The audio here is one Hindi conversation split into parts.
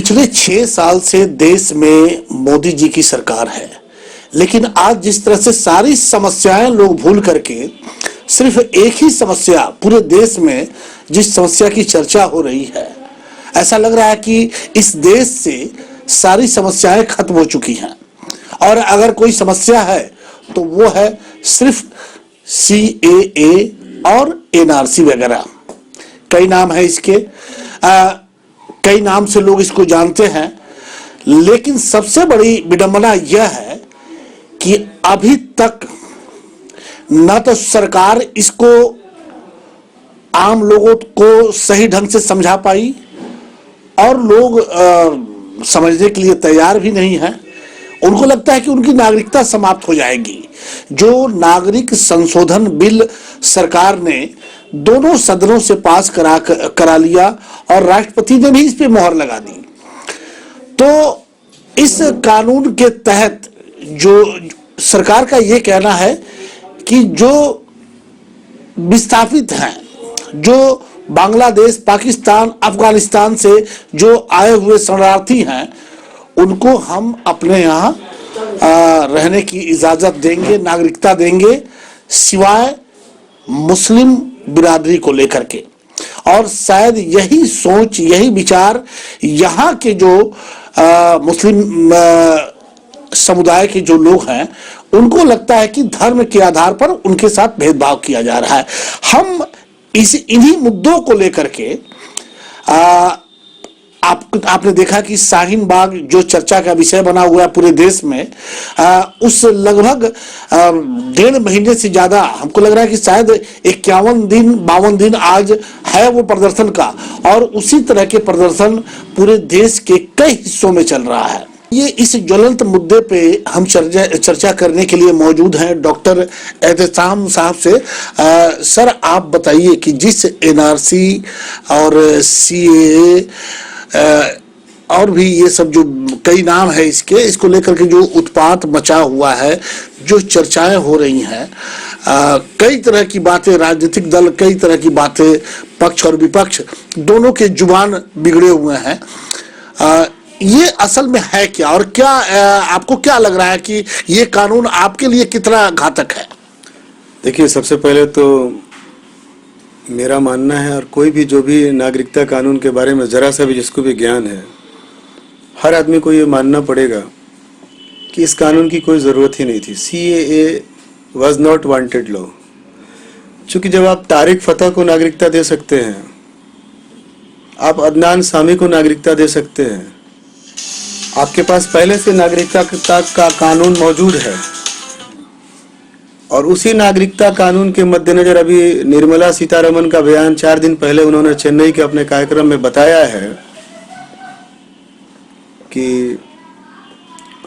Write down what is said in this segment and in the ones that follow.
पिछले 6 साल से देश में मोदी जी की सरकार है, लेकिन आज जिस तरह से सारी समस्याएं लोग भूल करके सिर्फ एक ही समस्या पूरे देश में, जिस समस्या की चर्चा हो रही है, ऐसा लग रहा है कि इस देश से सारी समस्याएं खत्म हो चुकी हैं। और अगर कोई समस्या है तो वो है सिर्फ CAA और NRC वगैरह। कई नाम है इसके, कई नाम से लोग इसको जानते हैं, लेकिन सबसे बड़ी विडंबना यह है कि अभी तक न तो सरकार इसको आम लोगों को सही ढंग से समझा पाई और लोग समझने के लिए तैयार भी नहीं है। उनको लगता है कि उनकी नागरिकता समाप्त हो जाएगी। जो नागरिक संशोधन बिल सरकार ने दोनों सदनों से पास करा लिया और राष्ट्रपति ने भी इस पे मोहर लगा दी, तो इस कानून के तहत जो सरकार का ये कहना है कि जो विस्थापित हैं, जो बांग्लादेश, पाकिस्तान, अफगानिस्तान से जो आए हुए शरणार्थी हैं, उनको हम अपने यहाँ रहने की इजाजत देंगे, नागरिकता देंगे, सिवाय मुस्लिम बिरादरी को लेकर के। और शायद यही सोच, यही विचार यहाँ के जो मुस्लिम समुदाय के जो लोग हैं, उनको लगता है कि धर्म के आधार पर उनके साथ भेदभाव किया जा रहा है। हम इन्हीं मुद्दों को लेकर के आपने देखा कि शाहीन बाग जो चर्चा का विषय बना हुआ है पूरे देश में, उस लगभग 1.5 महीने से ज्यादा, हमको लग रहा है कि शायद 51 दिन 52 दिन आज है वो प्रदर्शन का, और उसी तरह के प्रदर्शन पूरे देश के कई हिस्सों में चल रहा है। ये इस ज्वलंत मुद्दे पे हम चर्चा करने के लिए मौजूद हैं डॉक्टर एहतेशाम साहब से। सर, आप बताइए कि जिस NRC और CAA और भी ये सब जो कई नाम है इसको लेकर के जो उत्पात मचा हुआ है, जो चर्चाएं हो रही हैं, कई तरह की बातें, राजनीतिक दल कई तरह की बातें, पक्ष और विपक्ष दोनों के जुबान बिगड़े हुए हैं। ये असल में है क्या, और क्या आपको क्या लग रहा है कि ये कानून आपके लिए कितना घातक है? देखिए, सबसे पहले तो मेरा मानना है, और कोई भी जो भी नागरिकता कानून के बारे में जरा सा भी जिसको भी ज्ञान है, हर आदमी को ये मानना पड़ेगा कि इस कानून की कोई ज़रूरत ही नहीं थी। CAA was not wanted law. चूँकि जब आप तारिक फतेह को नागरिकता दे सकते हैं, आप अदनान सामी को नागरिकता दे सकते हैं, आपके पास पहले से नागरिकता का कानून मौजूद है, और उसी नागरिकता कानून के मद्देनजर अभी निर्मला सीतारमण का बयान 4 दिन पहले उन्होंने चेन्नई के अपने कार्यक्रम में बताया है कि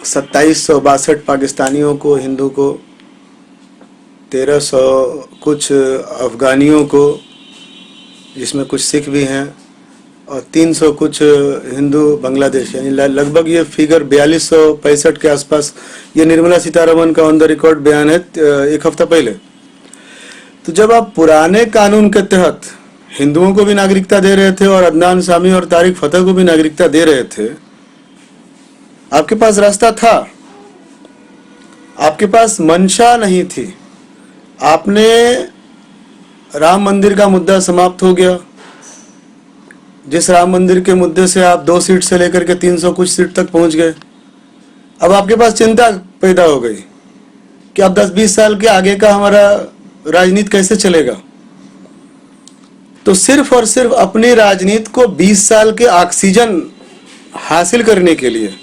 2762 पाकिस्तानियों को, हिंदू को, 1300 कुछ अफगानियों को, जिसमें कुछ सिख भी हैं, और 300 कुछ हिंदू बांग्लादेश, यानी लगभग ये फिगर 4265 के आसपास, ये निर्मला सीतारमण का ऑन द रिकॉर्ड बयान है 1 हफ्ता पहले। तो जब आप पुराने कानून के तहत हिंदुओं को भी नागरिकता दे रहे थे और अदनान सामी और तारिक फतेह को भी नागरिकता दे रहे थे, आपके पास रास्ता था, आपके पास मंशा नहीं थी। आपने राम मंदिर का मुद्दा समाप्त हो गया, जिस राम मंदिर के मुद्दे से आप 2 सीट से लेकर के 300 कुछ सीट तक पहुंच गए। अब आपके पास चिंता पैदा हो गई कि अब 10-20 साल के आगे का हमारा राजनीति कैसे चलेगा। तो सिर्फ और सिर्फ अपनी राजनीति को 20 साल के ऑक्सीजन हासिल करने के लिए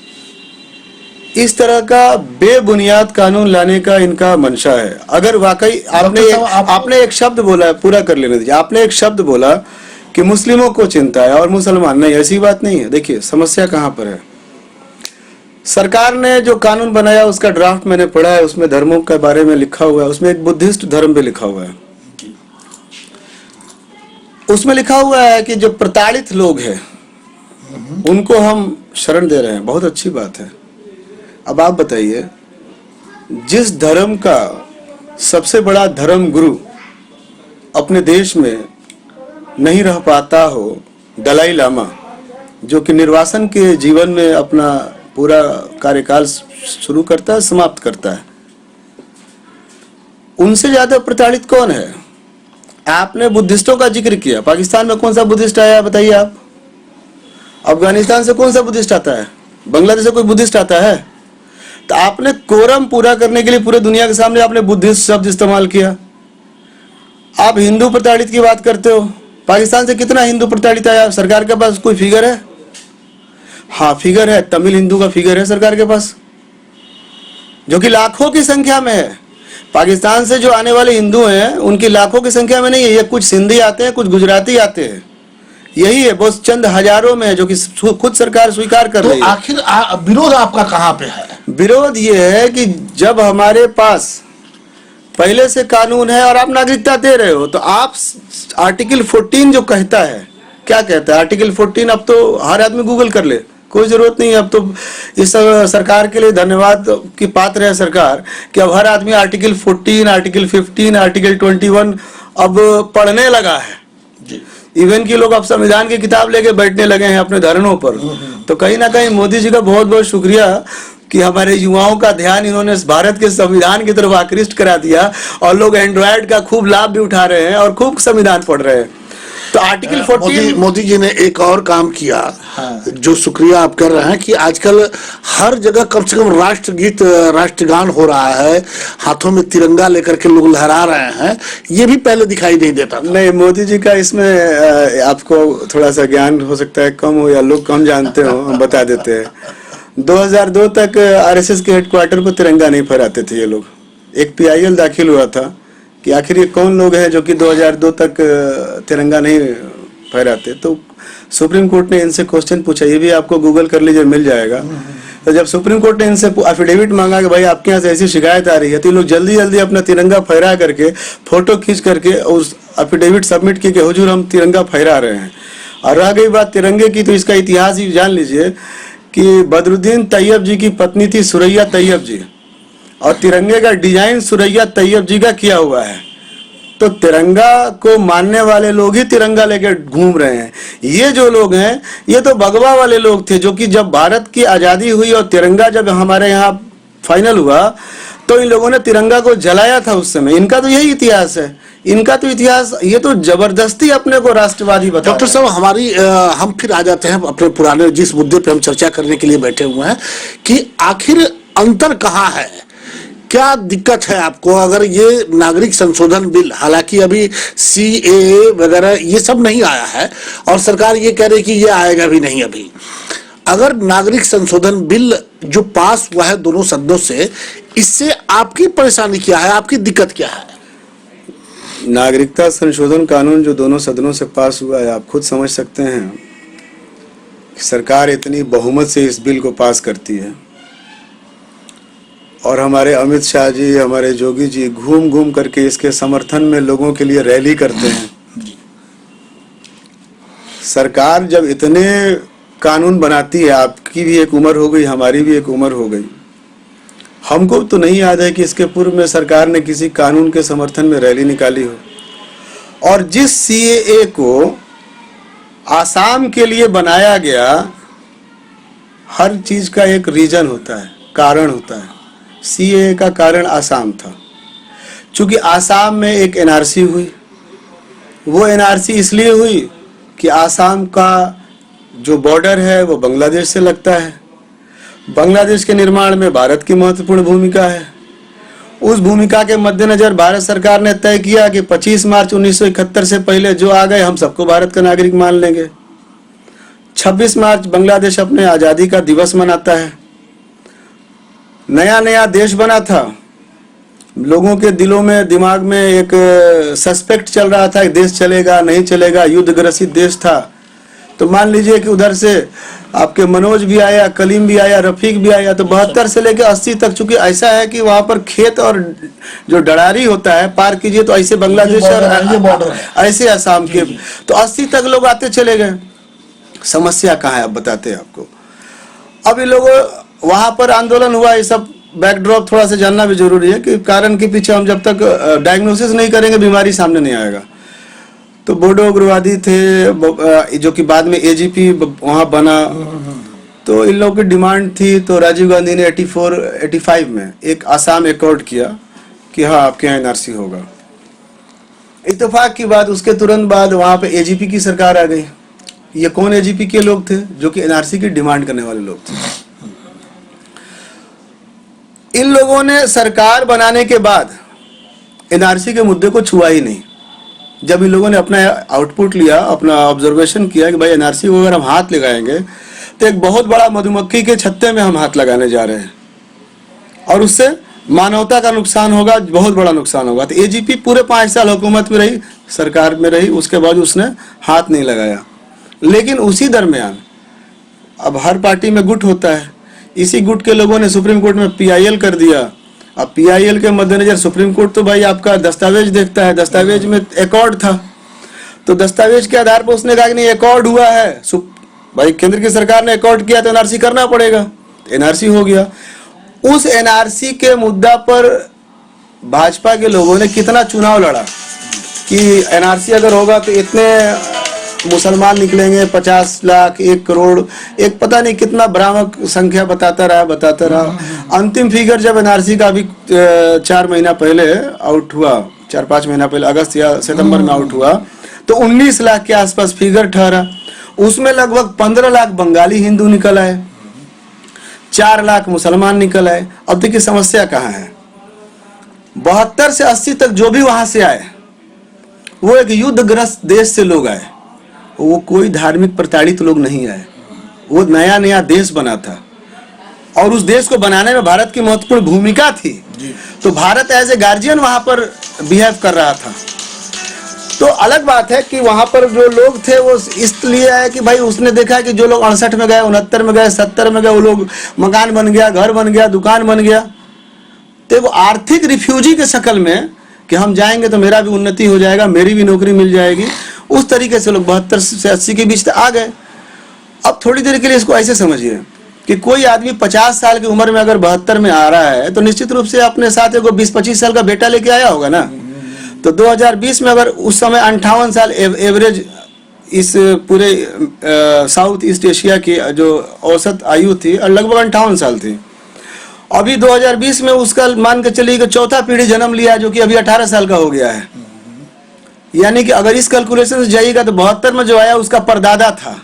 इस तरह का बेबुनियाद कानून लाने का इनका मंशा है। अगर वाकई आपने एक शब्द बोला, पूरा कर लेने दीजिए, आपने एक शब्द बोला कि मुस्लिमों को चिंता है और मुसलमान नहीं, ऐसी बात नहीं है। देखिए, समस्या कहां पर है। सरकार ने जो कानून बनाया उसका ड्राफ्ट मैंने पढ़ा है, उसमें धर्मों के बारे में लिखा हुआ है, उसमें एक बुद्धिस्ट धर्म भी लिखा हुआ है। उसमें लिखा हुआ है कि जो प्रताड़ित लोग हैं उनको हम शरण दे रहे हैं। बहुत अच्छी बात है। अब आप बताइए, जिस धर्म का सबसे बड़ा धर्म गुरु अपने देश में नहीं रह पाता हो, दलाई लामा, जो कि निर्वासन के जीवन में अपना पूरा कार्यकाल शुरू करता है, समाप्त करता है। उनसे ज्यादा प्रताड़ित कौन है? आपने बुद्धिस्टों का जिक्र किया, पाकिस्तान में कौन सा बुद्धिस्ट आया बताइए आप? अफगानिस्तान से कौन सा बुद्धिस्ट आता है? बांग्लादेश से कोई बुद्धिस्ट आता है? तो आपने कोरम पूरा करने के लिए पूरे दुनिया के सामने आपने बुद्धिस्ट शब्द इस्तेमाल किया। आप हिंदू प्रताड़ित की बात करते हो, पाकिस्तान से कितना हिंदू प्रताड़ित आया? सरकार के पास कोई फिगर है? हाँ फिगर है, तमिल हिंदू का फिगर है सरकार के पास, जो कि लाखों की संख्या में है। पाकिस्तान से जो आने वाले हिंदू हैं उनकी लाखों की संख्या में नहीं है, ये कुछ सिंधी आते हैं, कुछ गुजराती आते हैं, यही है, बहुत चंद हजारों में है, जो कि खुद सरकार स्वीकार कर रही है। आखिर विरोध आपका कहाँ पे है? विरोध ये है कि जब हमारे पास पहले से कानून है और आप नागरिकता दे रहे हो, तो आप आर्टिकल 14 जो कहता है, क्या कहता है आर्टिकल 14? अब तो हर आदमी गूगल कर ले, कोई जरूरत नहीं है। अब तो इस सरकार के लिए धन्यवाद की पात्र है सरकार कि अब हर आदमी आर्टिकल 14, आर्टिकल 15, आर्टिकल 21 अब पढ़ने लगा है। इवन कि लोग अब संविधान की किताब लेके बैठने लगे हैं अपने धरनों पर। तो कहीं ना कहीं मोदी जी का बहुत बहुत शुक्रिया कि हमारे युवाओं का ध्यान इन्होंने भारत के संविधान की तरफ आकृष्ट करा दिया, और लोग एंड्रॉयड का खूब लाभ भी उठा रहे हैं और खूब संविधान पढ़ रहे हैं। तो आर्टिकल 14 मोदी जी ने एक और काम किया, हाँ। जो शुक्रिया आप कर रहे हैं कि आजकल हर जगह कम से कम राष्ट्रगीत, राष्ट्रगान हो रहा है, हाथों में तिरंगा लेकर के लोग लहरा रहे हैं, ये भी पहले दिखाई नहीं देता था। नहीं, मोदी जी का इसमें आपको थोड़ा सा ज्ञान हो सकता है कम हो, या लोग कम जानते हो, हम बता देते हैं। 2002 तक आरएसएस के हेडक्वार्टर पर तिरंगा नहीं फहराते थे ये लोग। एक पीआईएल दाखिल हुआ था कि आखिर ये कौन लोग हैं जो कि 2002 तक तिरंगा नहीं फहराते। तो सुप्रीम कोर्ट ने इनसे क्वेश्चन पूछा, ये भी आपको गूगल कर लीजिए, मिल जाएगा। तो जब सुप्रीम कोर्ट ने इनसे एफिडेविट मांगा कि भाई आपके यहाँ से ऐसी शिकायत आ रही है, तो ये लोग जल्दी जल्दी अपना तिरंगा फहरा करके फोटो खींच करके उस एफिडेविट सबमिट किए कि हुजूर हम तिरंगा फहरा रहे हैं। और रह गई बात तिरंगे की, तो इसका इतिहास ही जान लीजिए कि बदरुद्दीन तैयब जी की पत्नी थी सुरैया तैयब जी, और तिरंगे का डिजाइन सुरैया तैयब जी का किया हुआ है। तो तिरंगा को मानने वाले लोग ही तिरंगा लेकर घूम रहे हैं। ये जो लोग हैं ये तो भगवा वाले लोग थे, जो कि जब भारत की आज़ादी हुई और तिरंगा जब हमारे यहाँ फाइनल हुआ तो इन लोगों ने तिरंगा को जलाया था उस समय। इनका तो यही इतिहास है, इनका तो इतिहास, ये तो जबरदस्ती अपने को राष्ट्रवादी बता। डॉक्टर साहब हम फिर आ जाते हैं अपने पुराने जिस मुद्दे पे हम चर्चा करने के लिए बैठे हुए हैं कि आखिर अंतर कहाँ है, क्या दिक्कत है आपको? अगर ये नागरिक संशोधन बिल, हालांकि अभी CAA वगैरह ये सब नहीं आया है और सरकार ये कह रही कि ये आएगा भी नहीं अभी, अगर नागरिक संशोधन बिल जो पास हुआ है दोनों सदनों से, इससे आपकी परेशानी क्या है, आपकी दिक्कत क्या है? नागरिकता संशोधन कानून जो दोनों सदनों से पास हुआ है, आप खुद समझ सकते हैं कि सरकार इतनी बहुमत से इस बिल को पास करती है, और हमारे अमित शाह जी, हमारे जोगी जी घूम घूम करके इसके समर्थन में लोगों के लिए रैली करते हैं। सरकार जब इतने कानून बनाती है, आपकी भी एक उम्र हो गई, हमारी भी एक उम्र हो गई, हमको तो नहीं याद है कि इसके पूर्व में सरकार ने किसी कानून के समर्थन में रैली निकाली हो। और जिस CAA को आसाम के लिए बनाया गया, हर चीज का एक रीजन होता है, कारण होता है। CAA का कारण आसाम था, चूंकि आसाम में एक NRC हुई। वो NRC इसलिए हुई कि आसाम का जो बॉर्डर है वो बांग्लादेश से लगता है, बांग्लादेश के निर्माण में भारत की महत्वपूर्ण भूमिका है। उस भूमिका के मद्देनजर भारत सरकार ने तय किया कि 25 मार्च 1971 से पहले जो आ गए हम सबको भारत का नागरिक मान लेंगे। 26 मार्च बांग्लादेश अपने आज़ादी का दिवस मनाता है। नया नया देश बना था, लोगों के दिलों में, दिमाग में एक सस्पेक्ट चल रहा था कि देश चलेगा नहीं चलेगा, युद्ध ग्रसित देश था। तो मान लीजिए कि उधर से आपके मनोज भी आया, कलीम भी आया, रफीक भी आया। तो 72 से लेकर 80 तक, चूंकि ऐसा है कि वहां पर खेत और जो डरारी होता है पार कीजिए, तो ऐसे बांग्लादेश और ऐसे असम के, तो 80 तक लोग आते चले गए। समस्या कहाँ है अब बताते हैं आपको। अब ये लोग वहां पर आंदोलन हुआ, ये सब बैकड्रॉप थोड़ा सा जानना भी जरूरी है कि कारण के पीछे हम जब तक डायग्नोसिस नहीं करेंगे बीमारी सामने नहीं आएगा। तो बोडो उग्रवादी थे जो कि बाद में एजीपी वहाँ बना। तो इन लोगों की डिमांड थी, तो राजीव गांधी ने 85 में एक आसाम एकॉर्ड किया कि हाँ आपके यहाँ एनआरसी होगा। इत्तेफाक की बात, उसके तुरंत बाद वहाँ पे एजीपी की सरकार आ गई। ये कौन एजीपी के लोग थे? जो कि एनआरसी की डिमांड करने वाले लोग थे। इन लोगों ने सरकार बनाने के बाद एनआरसी के मुद्दे को छुआ ही नहीं। जब इन लोगों ने अपना आउटपुट लिया, अपना ऑब्जर्वेशन किया कि भाई एनआरसी को अगर हम हाथ लगाएंगे तो एक बहुत बड़ा मधुमक्खी के छत्ते में हम हाथ लगाने जा रहे हैं और उससे मानवता का नुकसान होगा, बहुत बड़ा नुकसान होगा। तो एजीपी पूरे 5 साल हुकूमत में रही, सरकार में रही, उसके बाद उसने हाथ नहीं लगाया। लेकिन उसी दरमियान अब हर पार्टी में गुट होता है, इसी गुट के लोगों ने सुप्रीम कोर्ट में पीआईएल कर दिया। अब पीआईएल के मद्देनजर सुप्रीम कोर्ट तो भाई आपका दस्तावेज देखता है, दस्तावेज में एकॉर्ड था, तो दस्तावेज के आधार पर उसने कहा कि नहीं एकॉर्ड हुआ है, भाई केंद्र की सरकार ने एकॉर्ड किया तो एनआरसी करना पड़ेगा, एनआरसी हो गया। उस एनआरसी के मुद्दा पर भाजपा के लोगों ने कितना चुनाव लड़ा कि एनआरसी अगर होगा तो इतने मुसलमान निकलेंगे, 50 लाख, 1 करोड़, एक पता नहीं कितना भ्रामक संख्या बताता रहा। अंतिम फिगर जब एनआरसी का अभी 4 महीना पहले आउट हुआ, 4-5 महीना पहले अगस्त या सितंबर में आउट हुआ, तो 19 लाख के आसपास फिगर ठहरा। उसमें लगभग 15 लाख बंगाली हिंदू निकल आए, 4 लाख मुसलमान निकल आए। अब देखिए समस्या कहाँ है। 72 से 80 तक जो भी वहां से आए वो एक युद्धग्रस्त देश से लोग आए, वो कोई धार्मिक प्रताड़ित लोग नहीं आए। वो नया नया देश बना था और उस देश को बनाने में भारत की महत्वपूर्ण भूमिका थी। तो भारत एज ए गार्जियन वहां पर बिहेव कर रहा था। तो अलग बात है कि वहां पर जो लोग थे वो इसलिए आए कि भाई उसने देखा कि जो लोग 68 में गए, 69 में गए, 70 में गए, वो लोग मकान बन गया, घर बन गया, दुकान बन गया। तो वो आर्थिक रिफ्यूजी के शक्ल में कि हम जाएंगे तो मेरा भी उन्नति हो जाएगा, मेरी भी नौकरी मिल जाएगी, उस तरीके से लोग 72 से 80 के बीच आ गए। अब थोड़ी देर के लिए इसको ऐसे समझिए कि कोई आदमी 50 साल की उम्र में अगर 72 में आ रहा है तो निश्चित रूप से अपने साथ एगो 20-25 साल का बेटा लेके आया होगा ना। तो 2020 में अगर उस समय 58 साल एवरेज इस पूरे साउथ ईस्ट एशिया की जो औसत आयु थी लगभग 58 साल थी। अभी 2020 में उसका मान के चलिए कि चौथा पीढ़ी जन्म लिया जो कि अभी 18 साल का हो गया है। यानी कि अगर इस कैलकुलेशन से जाइएगा तो 72 में जो आया उसका परदादा था।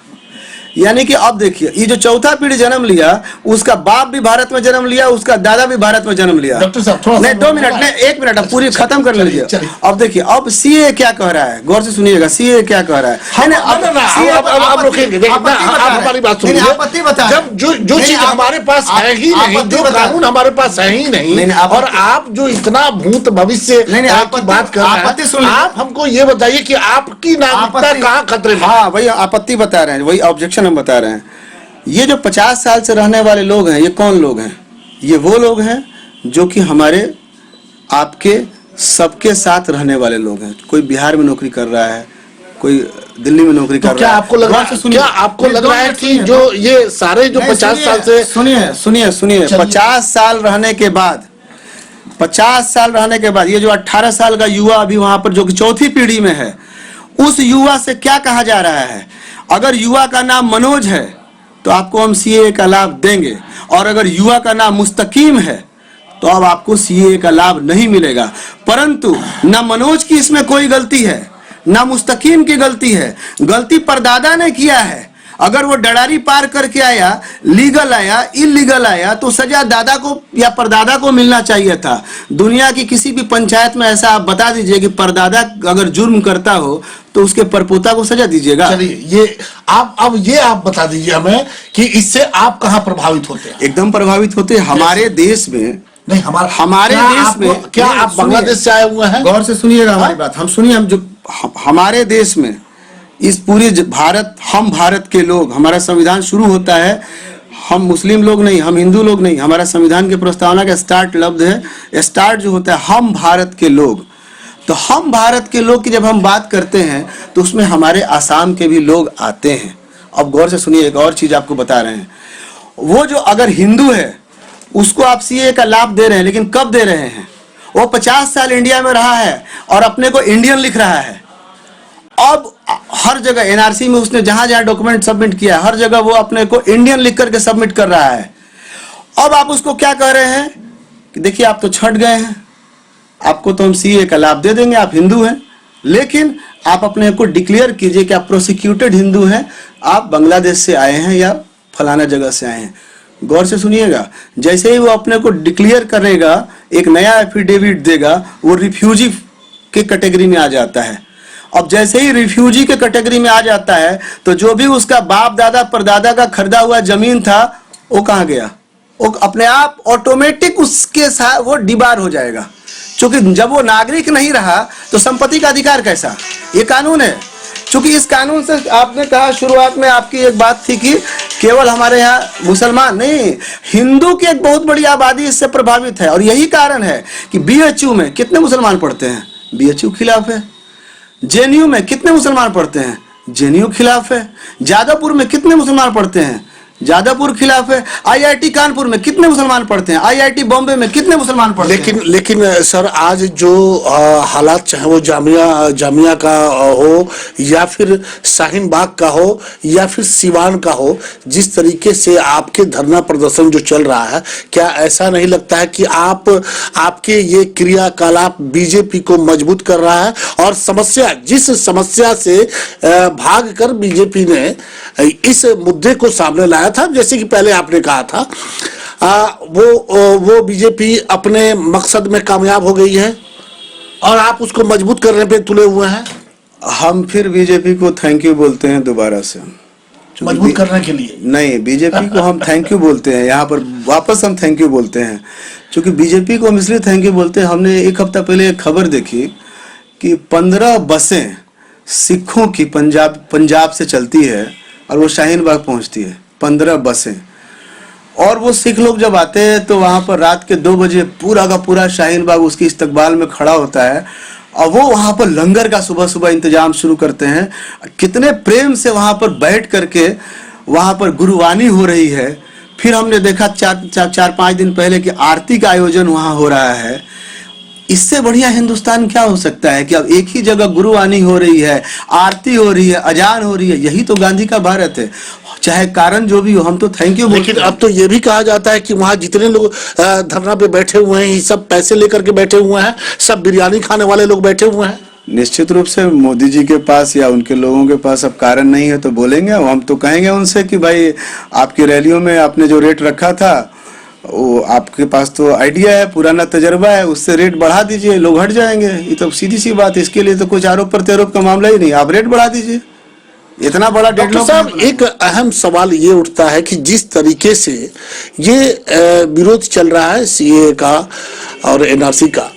यानी कि अब देखिए ये जो चौथा पीढ़ी जन्म लिया उसका बाप भी भारत में जन्म लिया, उसका दादा भी भारत में जन्म लिया। डॉक्टर साहब थोड़ा नहीं 2 मिनट नहीं 1 मिनट अब पूरी खत्म कर लीजिए। अब देखिए अब सीए क्या कह रहा है, गौर से सुनिएगा सीए क्या कह रहा है। आप रोकेंगे, आप हमारी बात सुनिए। जब जो चीज हमारे पास है ही नहीं, जो कानून हमारे पास है ही नहीं, और आप जो इतना भूत भविष्य की बात कर रहे हैं, आप हमको ये बताइए कि आपकी नागरिकता कहाँ खतरे में? हाँ वही आपत्ति बता रहे हैं, वही ऑब्जेक्शन हम बता रहे हैं। ये जो 50 साल से रहने वाले लोग हैं, ये कौन लोग हैं? ये वो लोग हैं जो कि हमारे आपके सबके साथ रहने वाले लोग हैं। कोई बिहार में नौकरी कर रहा है, कोई दिल्ली में नौकरी कर रहा है। आपको लग रहा है, क्या आपको लग रहा है कि जो ये सारे जो 50 साल से सुनिए 50 साल रहने के बाद 50 साल रहने के बाद ये जो 18 साल का युवा अभी वहां पर जो कि चौथी पीढ़ी में है, उस युवा से क्या कहा जा रहा है? अगर युवा का नाम मनोज है तो आपको हम सीए का लाभ देंगे, और अगर युवा का नाम मुस्तकीम है तो अब आपको सीए का लाभ नहीं मिलेगा। परंतु ना मनोज की इसमें कोई गलती है, ना मुस्तकीम की गलती है, गलती परदादा ने किया है। अगर वो डरारी पार करके आया, लीगल आया, इलीगल आया, तो सजा दादा को या परदादा को मिलना चाहिए था। दुनिया की किसी भी पंचायत में ऐसा आप बता दीजिए कि परदादा अगर जुर्म करता हो तो उसके परपोता को सजा दीजिएगा। चलिए ये आप बता दीजिए हमें कि इससे आप कहाँ प्रभावित होते हैं? एकदम प्रभावित होते हैं हमारे देश में। नहीं हमारे देश में क्या आप बांग्लादेश से आए हुए हैं? गौर से सुनिएगा हमारी बात, हम सुनिए। हम जो हमारे देश में इस पूरे भारत, हम भारत के लोग, हमारा संविधान शुरू होता है, हम मुस्लिम लोग नहीं, हम हिंदू लोग नहीं, हमारा संविधान के प्रस्तावना का स्टार्ट लफ्ज है, स्टार्ट जो होता है हम भारत के लोग। तो हम भारत के लोग की जब हम बात करते हैं तो उसमें हमारे आसाम के भी लोग आते हैं। अब गौर से सुनिए, एक और चीज आपको बता रहे हैं। वो जो अगर हिंदू है उसको आप सीए का लाभ दे रहे हैं, लेकिन कब दे रहे हैं? वो 50 साल इंडिया में रहा है और अपने को इंडियन लिख रहा है, अब हर जगह एनआरसी में उसने जहां जहां डॉक्यूमेंट सबमिट किया, हर जगह वो अपने को इंडियन लिख करके सबमिट कर रहा है। अब आप उसको क्या कह रहे हैं कि देखिए आप तो छट गए हैं, आपको तो हम सीए का लाभ दे देंगे, आप हिंदू हैं, लेकिन आप अपने को डिक्लेयर कीजिए कि आप प्रोसिक्यूटेड हिंदू हैं, आप बांग्लादेश से आए हैं या फलाना जगह से आए हैं। गौर से सुनिएगा, जैसे ही वो अपने को डिक्लेयर करेगा, एक नया एफिडेविट देगा, वो रिफ्यूजी के कैटेगरी में आ जाता है। अब जैसे ही रिफ्यूजी के कैटेगरी में आ जाता है, तो जो भी उसका बाप दादा परदादा का खरीदा हुआ जमीन था, वो कहाँ गया? वो अपने आप ऑटोमेटिक उसके साथ वो डिबार हो जाएगा, क्योंकि जब वो नागरिक नहीं रहा तो संपत्ति का अधिकार कैसा? ये कानून है। क्योंकि इस कानून से आपने कहा शुरुआत में, आपकी एक बात थी कि केवल हमारे यहाँ मुसलमान नहीं, हिंदू की एक बहुत बड़ी आबादी इससे प्रभावित है। और यही कारण है कि बीएचयू में कितने मुसलमान पढ़ते हैं, बीएचयू खिलाफ है। जेएनयू में कितने मुसलमान पढ़ते हैं, जेएनयू खिलाफ है। जादवपुर में कितने मुसलमान पढ़ते हैं, जादवपुर खिलाफ है। आईआईटी कानपुर में कितने मुसलमान पढ़ते हैं, आईआईटी बॉम्बे में कितने मुसलमान पढ़ते हैं। लेकिन सर, आज जो हालात, चाहे वो जामिया का हो या फिर शाहीन बाग का हो या फिर सिवान का हो, जिस तरीके से आपके धरना प्रदर्शन जो चल रहा है, क्या ऐसा नहीं लगता है कि आपके ये क्रियाकलाप बीजेपी को मजबूत कर रहा है? और जिस समस्या से भाग कर बीजेपी ने इस मुद्दे को सामने लाया था, जैसे कि पहले आपने कहा था, वो बीजेपी अपने मकसद में कामयाब हो गई है और आप उसको मजबूत करने पे तुले हुए हैं। हम फिर बीजेपी को थैंक यू बोलते हैं दोबारा से, मजबूत करने के लिए नहीं, बीजेपी को हम थैंक यू बोलते हैं, यहाँ पर वापस हम थैंक यू बोलते हैं। क्योंकि बीजेपी को हम इसलिए थैंक यू बोलते हैं, हमने एक हफ्ता पहले एक खबर देखी कि 15 बसें सिखों की पंजाब से चलती है और वो शाहीन बाग पहुंचती है, 15 बसें। और वो सिख लोग जब आते हैं तो वहाँ पर रात के 2 बजे पूरा का पूरा शाहीन बाग उसकी इस्तकबाल में खड़ा होता है और वो वहाँ पर लंगर का सुबह सुबह इंतजाम शुरू करते हैं। कितने प्रेम से वहाँ पर बैठ करके वहाँ पर गुरुवानी हो रही है। फिर हमने देखा 4-5 दिन पहले कि आरती का आयोजन वहाँ हो रहा है। इससे बढ़िया हिंदुस्तान क्या हो सकता है कि अब एक ही जगह गुरुवानी हो रही है, आरती हो रही है, अजान हो रही है। यही तो गांधी का भारत है। चाहे कारण जो भी हो, हम तो थैंक यू। लेकिन अब तो ये भी कहा जाता है कि वहां जितने लोग धरना पे बैठे हुए हैं, ये सब पैसे लेकर के बैठे हुए हैं, सब बिरयानी खाने वाले लोग बैठे हुए हैं। निश्चित रूप से मोदी जी के पास या उनके लोगों के पास अब कारण नहीं है तो बोलेंगे। हम तो कहेंगे उनसे कि भाई आपकी रैलियों में आपने जो रेट रखा था, वो आपके पास तो आइडिया है, पुराना तजर्बा है, उससे रेट बढ़ा दीजिए, लोग हट जाएंगे। ये तो सीधी सी बात है, इसके लिए तो कुछ आरोप प्रत्यारोप का मामला ही नहीं, आप रेट बढ़ा दीजिए। इतना बड़ा डेडलॉक साहब, एक अहम सवाल ये उठता है कि जिस तरीके से ये विरोध चल रहा है सीए का और एनआरसी का,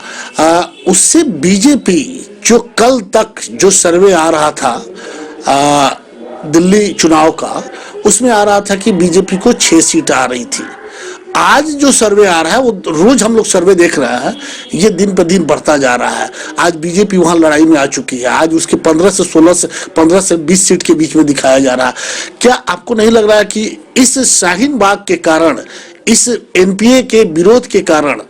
उससे बीजेपी जो कल तक जो सर्वे आ रहा था दिल्ली चुनाव का, उसमें आ रहा था कि बीजेपी को 6 सीट आ रही थी। आज जो सर्वे आ रहा है, वो रोज हम लोग सर्वे देख रहे हैं, ये दिन पर दिन बढ़ता जा रहा है। आज बीजेपी वहां लड़ाई में आ चुकी है। आज उसके 15 से 20 सीट के बीच में दिखाया जा रहा है। क्या आपको नहीं लग रहा है कि इस शाहीन बाग के कारण, इस एनपीए के विरोध के कारण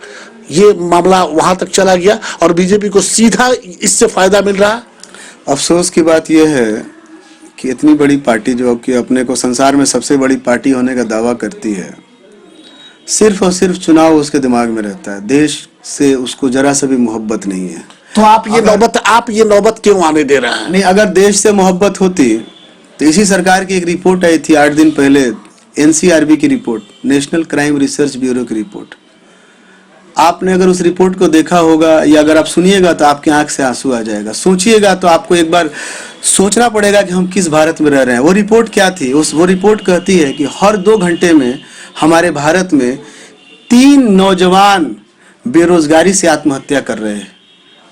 ये मामला वहां तक चला गया और बीजेपी को सीधा इससे फायदा मिल रहा है? अफसोस की बात यह है कि इतनी बड़ी पार्टी जो कि अपने को संसार में सबसे बड़ी पार्टी होने का दावा करती है, सिर्फ और सिर्फ चुनाव उसके दिमाग में रहता है। देश से उसको जरा सा भी मोहब्बत नहीं है। तो आप ये नौबत क्यों आने दे रहे हैं? नहीं, अगर देश से मोहब्बत होती तो इसी सरकार की एक रिपोर्ट आई थी 8 दिन पहले, एनसीआरबी की report, national crime research bureau की रिपोर्ट। आपने अगर उस रिपोर्ट को देखा होगा या अगर आप सुनिएगा तो आपकी आंख से आंसू आ जाएगा। सोचिएगा तो आपको एक बार सोचना पड़ेगा कि हम किस भारत में रह रहे हैं। वो रिपोर्ट क्या थी? वो रिपोर्ट कहती है कि हर 2 घंटे में हमारे भारत में 3 नौजवान बेरोजगारी से आत्महत्या कर रहे हैं।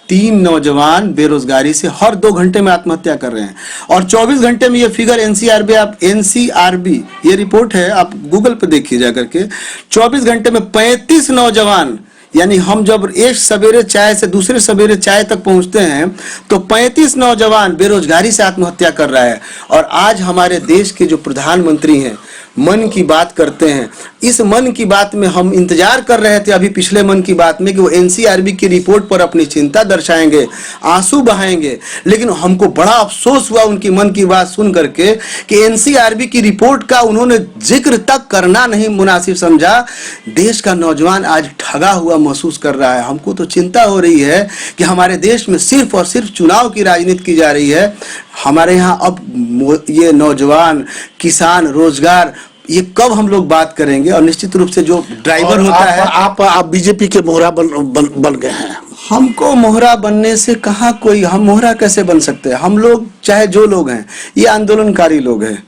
3 नौजवान बेरोजगारी से हर 2 घंटे में आत्महत्या कर रहे हैं। और 24 घंटे में ये फिगर एनसीआरबी ये रिपोर्ट है, आप गूगल पे देखिए जा करके। 24 घंटे में 35 नौजवान, यानी हम जब एक सवेरे चाय से दूसरे सवेरे चाय तक पहुंचते हैं तो 35 नौजवान बेरोजगारी से आत्महत्या कर रहा है। और आज हमारे देश के जो प्रधानमंत्री हैं मन की बात करते हैं। इस मन की बात में हम इंतजार कर रहे थे अभी पिछले मन की बात में कि वो एनसीआरबी की रिपोर्ट पर अपनी चिंता दर्शाएंगे, आंसू बहाएंगे, लेकिन हमको बड़ा अफसोस हुआ उनकी मन की बात सुन करके कि एनसीआरबी की रिपोर्ट का उन्होंने जिक्र तक करना नहीं मुनासिब समझा। देश का नौजवान आज ठगा हुआ महसूस कर रहा है। हमको तो चिंता हो रही है कि हमारे देश में सिर्फ और सिर्फ चुनाव की राजनीति की जा रही है। हमारे यहाँ अब ये नौजवान, किसान, रोजगार, ये कब हम लोग बात करेंगे? और निश्चित रूप से जो ड्राइवर होता है, आप बीजेपी के मोहरा बन गए हैं। हमको मोहरा बनने से कहाँ कोई, हम मोहरा कैसे बन सकते हैं? हम लोग चाहे जो लोग हैं, ये आंदोलनकारी लोग हैं,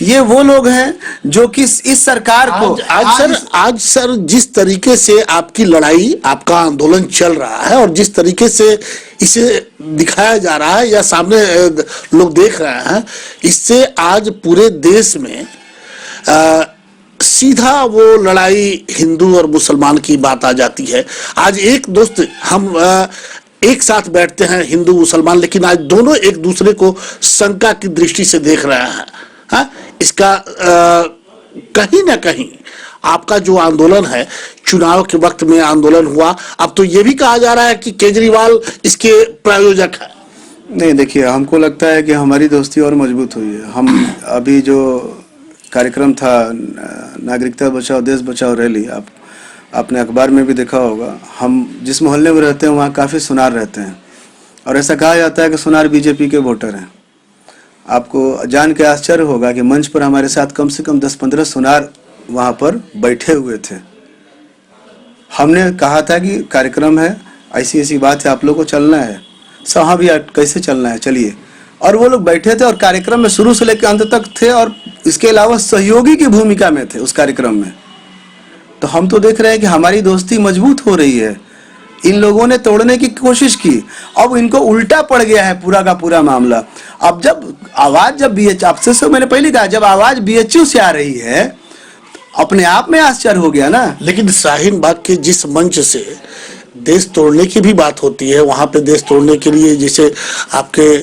ये वो लोग हैं जो कि इस सरकार को आज सर जिस तरीके से आपकी लड़ाई, आपका आंदोलन चल रहा है और जिस तरीके से इसे दिखाया जा रहा है या सामने लोग देख रहे हैं, इससे आज पूरे देश में सीधा वो लड़ाई हिंदू और मुसलमान की बात आ जाती है। आज एक दोस्त, हम एक साथ बैठते हैं हिंदू मुसलमान, लेकिन आज दोनों एक दूसरे को शंका की दृष्टि से देख रहे हैं। हाँ, इसका कहीं ना कहीं आपका जो आंदोलन है, चुनाव के वक्त में आंदोलन हुआ, अब तो ये भी कहा जा रहा है कि केजरीवाल इसके प्रायोजक है। नहीं, देखिए, हमको लगता है कि हमारी दोस्ती और मजबूत हुई है। हम अभी जो कार्यक्रम था नागरिकता बचाओ देश बचाओ रैली, आपने अखबार में भी देखा होगा। हम जिस मोहल्ले में रहते हैं वहाँ काफ़ी सुनार रहते हैं और ऐसा कहा जाता है कि सुनार बीजेपी के वोटर हैं। आपको जान के आश्चर्य होगा कि मंच पर हमारे साथ कम से कम 10-15 सुनार वहाँ पर बैठे हुए थे। हमने कहा था कि कार्यक्रम है, ऐसी ऐसी बात है, आप लोगों को चलना है। सब हाँ भैया, कैसे चलना है, चलिए। और वो लोग बैठे थे और कार्यक्रम में शुरू से लेकर अंत तक थे और इसके अलावा सहयोगी की भूमिका में थे उस कार्यक्रम में। तो हम तो देख रहे हैं कि हमारी दोस्ती मजबूत हो रही है। इन लोगों ने तोड़ने की कोशिश की, अब इनको उल्टा पड़ गया है पूरा का पूरा मामला। अब जब आवाज, आपसे से मैंने पहले कहा, जब आवाज बीएचयू से आ रही है, अपने आप में आश्चर्य हो गया ना। लेकिन शाहीन बाग के जिस मंच से देश तोड़ने की भी बात होती है, वहां पे देश तोड़ने के लिए जैसे आपके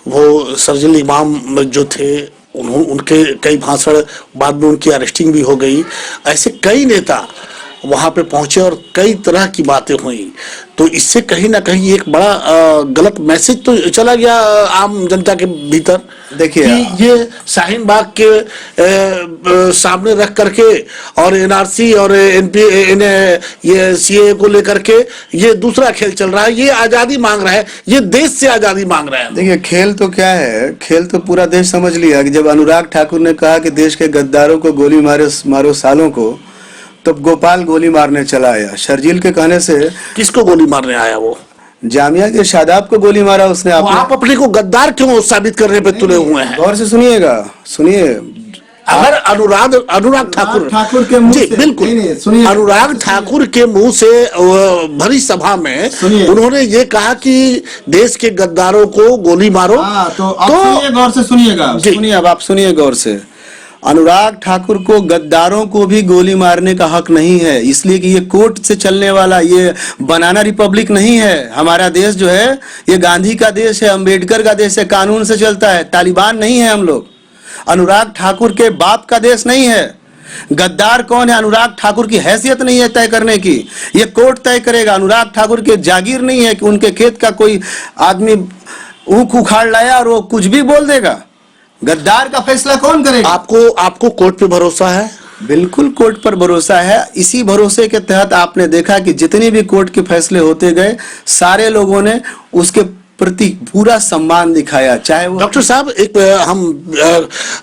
वो सर्जिल इमाम जो थे, उनके कई भाषण, बाद में उनकी अरेस्टिंग भी हो गई। ऐसे कई नेता वहां पे पहुंचे और कई तरह की बातें हुई। तो इससे कहीं ना कहीं एक बड़ा गलत मैसेज तो चला गया आम जनता के भीतर। देखिए, ये शाहीन बाग के सामने रख करके और एनआरसी और ये सीए को लेकर के ये दूसरा खेल चल रहा है। ये आजादी मांग रहा है, ये देश से आजादी मांग रहा है। देखिए, खेल तो क्या है, खेल तो पूरा देश समझ लिया कि जब अनुराग ठाकुर ने कहा कि देश के गद्दारों को गोली मारो सालों को, तब गोपाल गोली मारने चला आया। शर्जील के कहने से किसको गोली मारने आया? वो जामिया के शादाब को गोली मारा उसने। आप अपने को गद्दार क्यों साबित करने पे तुले हुए हैं? गौर से सुनिएगा, सुनिए। अगर अनुराग ठाकुर के मुंह जी से, बिल्कुल, अनुराग ठाकुर के मुंह से भरी सभा में उन्होंने ये कहा कि देश के गद्दारों को गोली मारो। तो गौर से सुनिएगा, सुनिए, अब आप सुनिए गौर से। अनुराग ठाकुर को गद्दारों को भी गोली मारने का हक नहीं है, इसलिए कि ये कोर्ट से चलने वाला ये बनाना रिपब्लिक नहीं है। हमारा देश जो है ये गांधी का देश है, अंबेडकर का देश है, कानून से चलता है। तालिबान नहीं है हम लोग। अनुराग ठाकुर के बाप का देश नहीं है। गद्दार कौन है? अनुराग ठाकुर की हैसियत नहीं है तय करने की, ये कोर्ट तय करेगा। अनुराग ठाकुर के जागीर नहीं है कि उनके खेत का कोई आदमी ऊख उखाड़ लाया और वो कुछ भी बोल देगा। गद्दार का फैसला कौन करेगा? आपको कोर्ट पे भरोसा है? बिल्कुल कोर्ट पर भरोसा है। इसी भरोसे के तहत आपने देखा कि जितने भी कोर्ट के फैसले होते गए, सारे लोगों ने उसके प्रति पूरा सम्मान दिखाया। चाहे वो डॉक्टर साहब, एक हम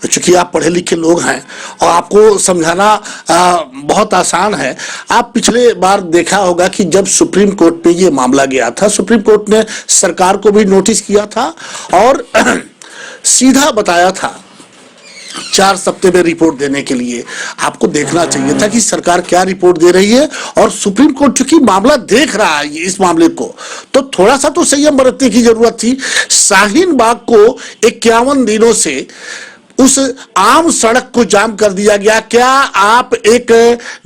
चूंकि आप पढ़े लिखे लोग हैं और आपको समझाना बहुत आसान है। आप पिछले बार देखा होगा कि जब सुप्रीम कोर्ट पे ये मामला गया था, सुप्रीम कोर्ट ने सरकार को भी नोटिस किया था और सीधा बताया था 4 सप्ताह में रिपोर्ट देने के लिए। आपको देखना चाहिए था कि सरकार क्या रिपोर्ट दे रही है, और सुप्रीम कोर्ट चूंकि मामला देख रहा है इस मामले को, तो थोड़ा सा तो संयम बरतने की जरूरत थी। शाहीन बाग को 51 दिनों से उस आम सड़क को जाम कर दिया गया। क्या आप एक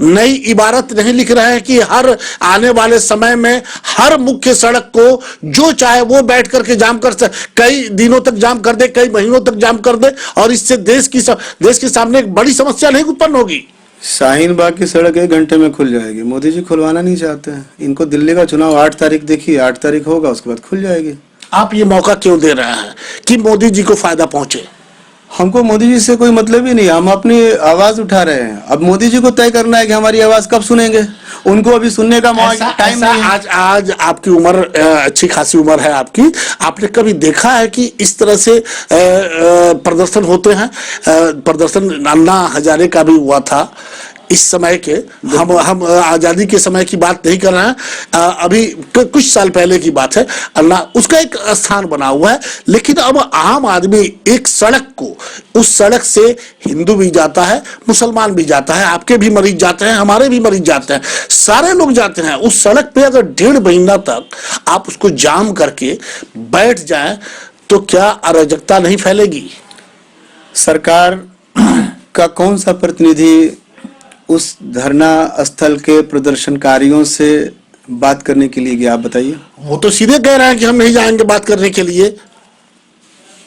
नई इबारत नहीं लिख रहे हैं कि हर आने वाले समय में हर मुख्य सड़क को जो चाहे वो बैठ करके जाम कर कई दिनों तक जाम कर दे, कई महीनों तक जाम कर दे, और इससे देश के सामने एक बड़ी समस्या नहीं उत्पन्न होगी? शाहीन बाग की सड़क 1 घंटे में खुल जाएगी। मोदी जी खुलवाना नहीं चाहते हैं। इनको दिल्ली का चुनाव 8 तारीख देखिए, 8 तारीख होगा, उसके बाद खुल जाएगी। आप ये मौका क्यों दे रहे हैं कि मोदी जी को फायदा पहुंचे? हमको मोदी जी से कोई मतलब ही नहीं, हम अपनी आवाज उठा रहे हैं। अब मोदी जी को तय करना है कि हमारी आवाज कब सुनेंगे। उनको अभी सुनने का टाइम नहीं है। आज आपकी उम्र अच्छी खासी उम्र है आपकी, आपने कभी देखा है कि इस तरह से प्रदर्शन होते हैं? प्रदर्शन अन्ना हजारे का भी हुआ था इस समय के, हम आजादी के समय की बात नहीं कर रहे हैं, अभी कुछ साल पहले की बात है। अल्लाह उसका एक स्थान बना हुआ है, लेकिन अब आम आदमी एक सड़क को, उस सड़क से हिंदू भी जाता है, मुसलमान भी जाता है, आपके भी मरीज जाते हैं, हमारे भी मरीज जाते हैं, सारे लोग जाते हैं। उस सड़क पे अगर 1.5 महीना तक आप उसको जाम करके बैठ जाएं तो क्या अराजकता नहीं फैलेगी? सरकार का कौन सा प्रतिनिधि उस धरना स्थल के प्रदर्शनकारियों से बात करने के लिए गया, आप बताइए? वो तो सीधे कह रहे हैं कि हम नहीं जाएंगे बात करने के लिए।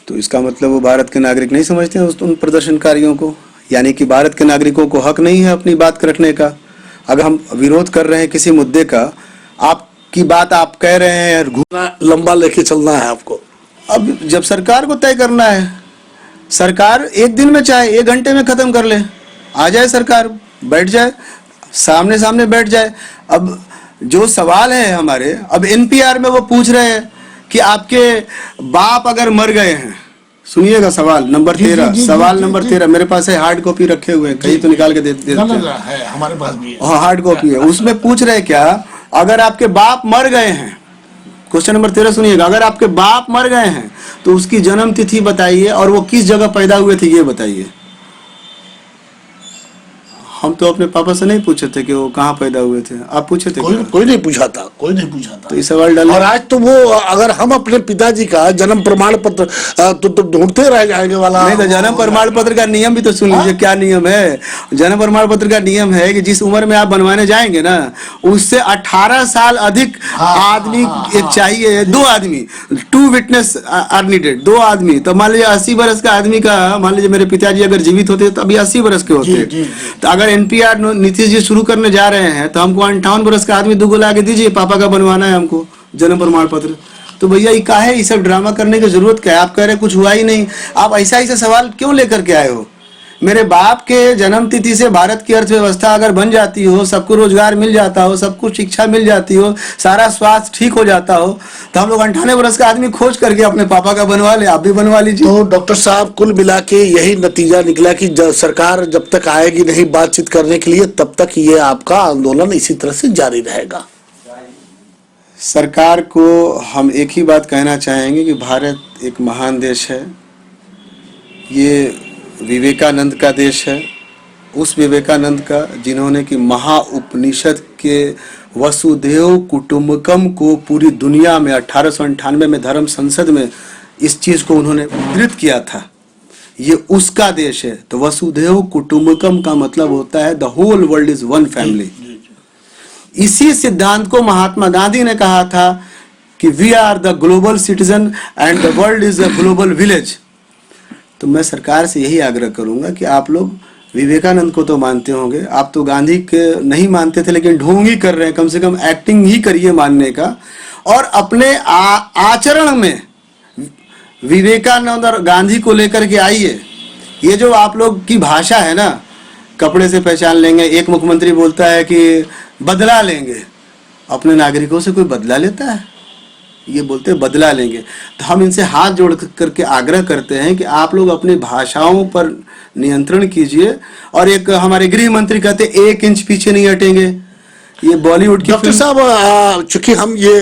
तो इसका मतलब वो भारत के नागरिक नहीं समझते हैं उन प्रदर्शनकारियों को, यानी कि भारत के नागरिकों को हक नहीं है अपनी बात रखने का। अगर हम विरोध कर रहे हैं किसी मुद्दे का, आपकी बात आप कह रहे हैं, लंबा लेके चलना है आपको। अब जब सरकार को तय करना है, सरकार 1 दिन में चाहे 1 घंटे में खत्म कर ले, आ जाए सरकार, बैठ जाए, सामने सामने बैठ जाए। अब जो सवाल है हमारे, अब एनपीआर में वो पूछ रहे हैं कि आपके बाप अगर मर गए हैं, सुनिएगा सवाल नंबर 13, सवाल नंबर 13 मेरे पास है, हार्ड कॉपी रखे हुए हैं, कहीं तो निकाल के दे देते हैं, हमारे पास भी है, हाँ हार्ड कॉपी है। उसमें पूछ रहे क्या, अगर आपके बाप मर गए हैं, क्वेश्चन नंबर 13 सुनिएगा, अगर आपके बाप मर गए हैं तो उसकी जन्म तिथि बताइए और वो किस जगह पैदा हुए थे ये बताइए। हम तो अपने पापा से नहीं पूछे थे कि वो कहाँ पैदा हुए थे, आप पूछे थे? कोई नहीं पूछा था, कोई नहीं पूछा था। तो इस सवाल डाल, और आज तो वो अगर हम अपने पिताजी का जन्म प्रमाण पत्र तो ढूंढते रह जाएंगे वाला नहीं। तो जन्म प्रमाण पत्र का नियम भी तो सुन लीजिए। क्या नियम है? जन्म प्रमाण पत्र का नियम है कि जिस उम्र में आप बनवाने जाएंगे ना, उससे 18 साल अधिक आदमी एक चाहिए, 2 आदमी, 2 विटनेस आर नीडेड, 2 आदमी। तो मान लीजिए 80 वर्ष का आदमी का, मान लीजिए मेरे पिताजी अगर जीवित होते तो अभी 80 वर्ष के होते। तो अगर एनपीआर नीतीश जी शुरू करने जा रहे हैं तो हमको 58 वर्ष का आदमी 2 को ला के दीजिए, पापा का बनवाना है हमको जन्म प्रमाण पत्र। तो भैया ये का है, ये सब ड्रामा करने की जरूरत क्या है? आप कह रहे कुछ हुआ ही नहीं, आप ऐसा सवाल क्यों लेकर के आए हो? मेरे बाप के जन्म तिथि से भारत की अर्थव्यवस्था अगर बन जाती हो, सबको रोजगार मिल जाता हो, सबको शिक्षा मिल जाती हो, सारा स्वास्थ्य ठीक हो जाता हो, तो हम लोग 58 वर्ष का आदमी खोज करके अपने पापा का बनवा ले, आप भी बनवा लीजिए। तो डॉक्टर साहब, कुल मिला के यही नतीजा निकला कि सरकार जब तक आएगी नहीं बातचीत करने के लिए, तब तक ये आपका आंदोलन इसी तरह से जारी रहेगा। सरकार को हम एक ही बात कहना चाहेंगे कि भारत एक महान देश है, ये विवेकानंद का देश है, उस विवेकानंद का जिन्होंने कि महाउपनिषद के वसुधैव कुटुंबकम को पूरी दुनिया में 1898 में धर्म संसद में इस चीज को उन्होंने उद्धृत किया था, ये उसका देश है। तो वसुधैव कुटुंबकम का मतलब होता है the whole world is one family. इसी सिद्धांत को महात्मा गांधी ने कहा था कि we are the global citizen and the world is the global village. तो मैं सरकार से यही आग्रह करूंगा कि आप लोग विवेकानंद को तो मानते होंगे, आप तो गांधी के नहीं मानते थे, लेकिन ढोंग ही कर रहे हैं, कम से कम एक्टिंग ही करिए मानने का, और अपने आचरण में विवेकानंद और गांधी को लेकर के आइए। ये जो आप लोग की भाषा है ना, कपड़े से पहचान लेंगे, एक मुख्यमंत्री बोलता है कि बदला लेंगे, अपने नागरिकों से कोई बदला लेता है? ये बोलते हैं बदला लेंगे। तो हम इनसे हाथ जोड़ करके आग्रह करते हैं कि आप लोग अपनी भाषाओं पर नियंत्रण कीजिए। और एक हमारे गृह मंत्री कहते 1 इंच पीछे नहीं हटेंगे। ये बॉलीवुड की डॉक्टर साहब, चूंकि हम ये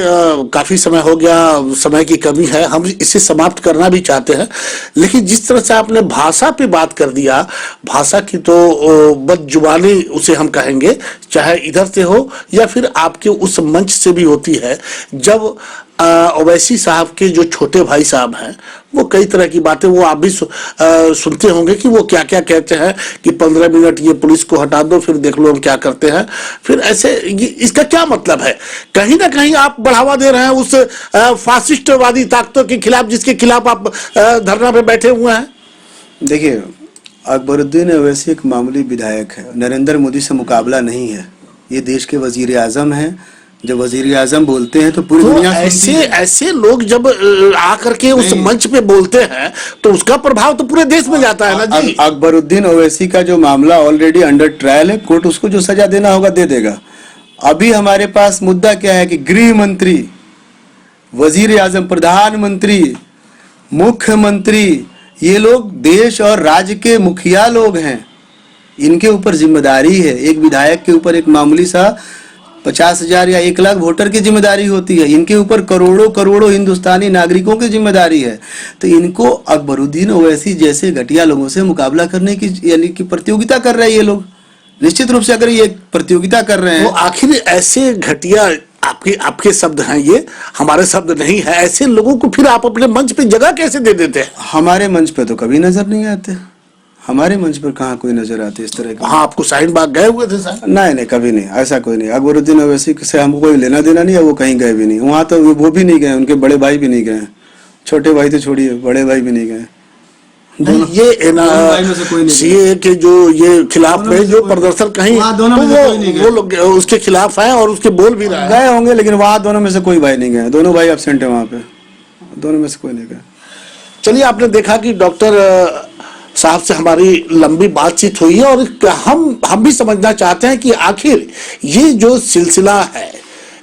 काफी समय हो गया, समय की कमी है, हम इसे समाप्त करना भी चाहते हैं, लेकिन जिस तरह से आपने भाषा पे बात कर दिया, भाषा की तो बदजुबानी उसे हम कहेंगे, चाहे इधर से हो या फिर आपके उस मंच से भी होती है, जब ओवैसी साहब के जो छोटे भाई साहब हैं वो कई तरह की बातें, वो आप भी सुनते होंगे कि वो क्या क्या कहते हैं कि 15 मिनट ये पुलिस को हटा दो फिर देख लो हम क्या करते हैं। फिर ऐसे इसका क्या मतलब है? कहीं ना कहीं आप बढ़ावा दे रहे हैं उस फासिस्टवादी ताकतों के खिलाफ जिसके खिलाफ आप धरना पे बैठे हुए हैं। देखिए, अकबरुद्दीन ओवैसी एक मामूली विधायक है, नरेंद्र मोदी से मुकाबला नहीं है। ये देश के वजीर आजम हैं। जब वजीर आजम बोलते हैं तो पूरी दुनिया सुनती है। ऐसे लोग जब आकर के उस मंच पे बोलते हैं तो उसका प्रभाव तो पूरे देश में जाता है ना जी। अकबरुद्दीन ओवैसी का जो मामला ऑलरेडी अंडर ट्रायल है, कोर्ट उसको जो सजा देना होगा दे देगा। अभी हमारे पास मुद्दा क्या है कि गृह मंत्री, वजीर आजम, प्रधानमंत्री, मुख्यमंत्री, ये लोग देश और राज्य के मुखिया लोग हैं। इनके ऊपर जिम्मेदारी है। एक विधायक के ऊपर एक मामूली सा 50,000 या 1 लाख वोटर की जिम्मेदारी होती है। इनके ऊपर करोड़ों करोड़ों हिंदुस्तानी नागरिकों की जिम्मेदारी है। तो इनको अकबरुद्दीन ओवैसी जैसे घटिया लोगों से मुकाबला करने की, यानी कि प्रतियोगिता कर रहे हैं ये लोग। निश्चित रूप से अगर ये प्रतियोगिता कर रहे हैं तो आखिर ऐसे घटिया, आपके शब्द हैं ये, हमारे शब्द नहीं है, ऐसे लोगों को फिर आप अपने मंच पे जगह कैसे दे देते हैं? हमारे मंच पे तो कभी नजर नहीं आते। हमारे मंच पर कहाँ कोई नजर आती इस तरह का? हाँ, आपको शाहीन बाग गए हुए थे सर? नहीं, कभी नहीं, ऐसा कोई नहीं। अकबरुद्दीन ओवैसी से हमको कोई लेना देना नहीं है, वो कहीं गए भी नहीं। वहाँ तो वो भी नहीं गए, उनके बड़े भाई भी नहीं गए। छोटे भाई तो छोड़िए, बड़े भाई भी नहीं गए। ये सीए के जो ये खिलाफ में जो प्रदर्शन कहीं तो वो लोग उसके खिलाफ है और उसके बोल भी रहा है। गए होंगे, लेकिन वहाँ दोनों में से कोई भाई नहीं गए। दोनों भाई एब्सेंट है वहाँ पे, दोनों में से कोई नहीं गए। चलिए, आपने देखा कि डॉक्टर साहब से हमारी लंबी बातचीत हुई है और हम भी समझना चाहते हैं कि आखिर ये जो सिलसिला है,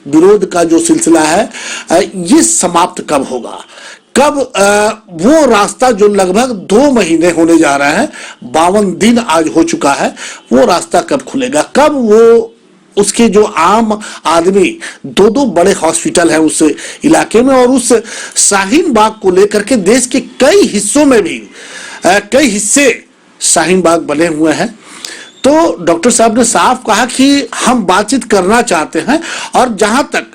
विरोध का जो सिलसिला है, ये समाप्त कब होगा? कब वो रास्ता जो लगभग 2 महीने होने जा रहा है, 52 दिन आज हो चुका है, वो रास्ता कब खुलेगा? कब वो उसके जो आम आदमी, 2 बड़े हॉस्पिटल हैं उस इलाके में और उस शाहीन बाग को लेकर के देश के कई हिस्सों में भी कई हिस्से शाहीन बाग बने हुए हैं। तो डॉक्टर साहब ने साफ कहा कि हम बातचीत करना चाहते हैं और जहां तक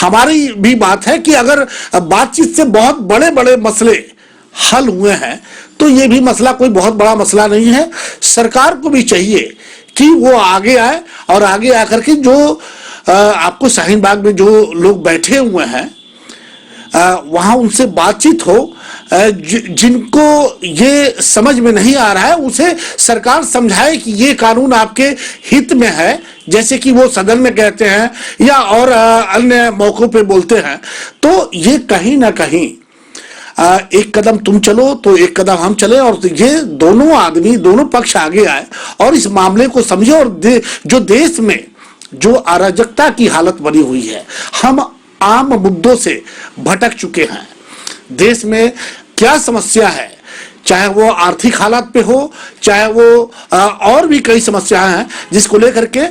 हमारी भी बात है कि अगर बातचीत से बहुत बड़े बड़े मसले हल हुए हैं तो ये भी मसला कोई बहुत बड़ा मसला नहीं है। सरकार को भी चाहिए कि वो आगे आए और आगे आकर के जो आपको शाहीन बाग में जो लोग बैठे हुए हैं वहां उनसे बातचीत हो। जिनको ये समझ में नहीं आ रहा है उसे सरकार समझाए कि ये कानून आपके हित में है, जैसे कि वो सदन में कहते हैं या और अन्य मौकों पे बोलते हैं। तो ये कहीं ना कहीं एक कदम तुम चलो तो एक कदम हम चले और ये दोनों आदमी, दोनों पक्ष आगे आए और इस मामले को समझे। और जो देश में जो अराजकता की हालत बनी हुई है, हम आम मुद्दों से भटक चुके हैं। देश में क्या समस्या है, चाहे वो आर्थिक हालात पे हो, चाहे वो और भी कई समस्याएं हैं जिसको लेकर के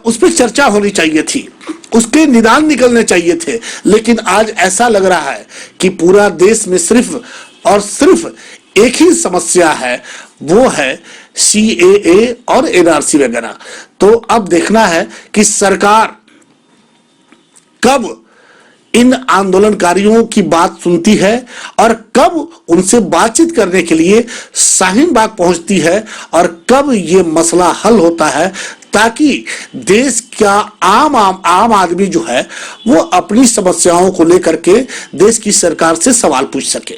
उस पर चर्चा होनी चाहिए थी, उसके निदान निकलने चाहिए थे। लेकिन आज ऐसा लग रहा है कि पूरा देश में सिर्फ और सिर्फ एक ही समस्या है, वो है CAA और NRC वगैरह। तो अब देखना है कि सरकार कब इन आंदोलनकारियों की बात सुनती है और कब उनसे बातचीत करने के लिए शाहीन बाग पहुंचती है और कब ये मसला हल होता है, ताकि देश का आम आदमी जो है वो अपनी समस्याओं को लेकर के देश की सरकार से सवाल पूछ सके।